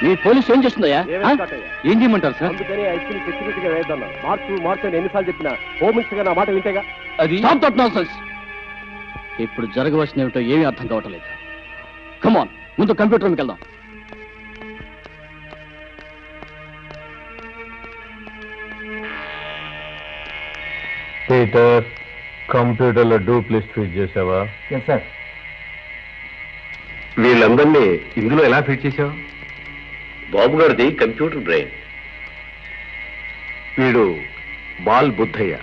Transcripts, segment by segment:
మీ police ఏం చేస్తుందయ్యా? ఏం చేయమంటారు సార్? అందుకని ఐస్క్రీమ్ సెక్యూరిటీగా వేద్దాం. మార్చు అని ఎన్నిసార్లు చెప్పినా హోమ్ మినిస్టర్ గా నా మాట వింటేగా. అది ఇప్పుడు జరగవలసిన ఏమిటో ఏమీ అర్థం కావట్లేదు. కమాన్, ముందు కంప్యూటర్ రూమ్కి వెళ్దాం. పీటర్, కంప్యూటర్లో డూప్ లిస్ట్ ఫిట్ చేసావా? సార్. వీళ్ళందరినీ ఇందులో ఎలా ఫిట్ చేసావు? బాబు గారిది కంప్యూటర్ బ్రెయిన్. వీడు బాల్ బుద్ధయ్య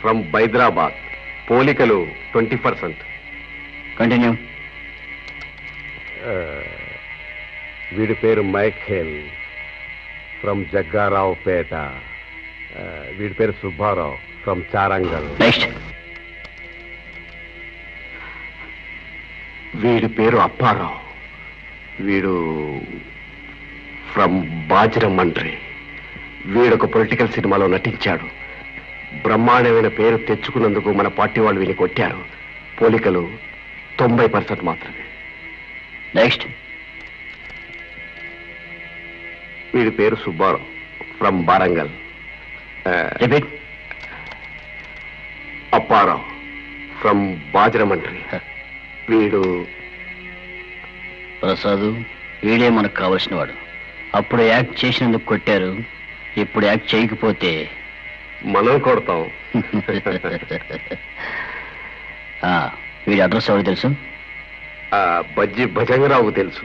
ఫ్రమ్ హైదరాబాద్. పోలికలు 20%. కంటిన్యూ. వీడి పేరు మైఖేల్ ఫ్రమ్ జగ్గారావు పేట. వీడి పేరు సుబ్బారావు ఫ్రమ్ చారంగల్. నెక్స్ట్. వీడి పేరు అప్పారావు. వీడు ఫ్రమ్ బాజిరమండ్రి. వీడొక పొలిటికల్ సినిమాలో నటించాడు. బ్రహ్మాండమైన పేరు తెచ్చుకున్నందుకు మన పార్టీ వాళ్ళు వీని కొట్టారు. పోలికలు 90% మాత్రమే. నెక్స్ట్. వీడి పేరు Subbarao from Warangal. Repeat. Apparao from Rajahmundry. వీడు ప్రసాద్. వీడే మనకు కావలసిన వాడు. అప్పుడు యాక్ట్ చేసినందుకు కొట్టారు, ఇప్పుడు యాక్ట్ చేయకపోతే మనం కొడతాం. వీడి అడ్రస్ ఎవరికి తెలుసు? బజ్జి భజంగరావుకు తెలుసు.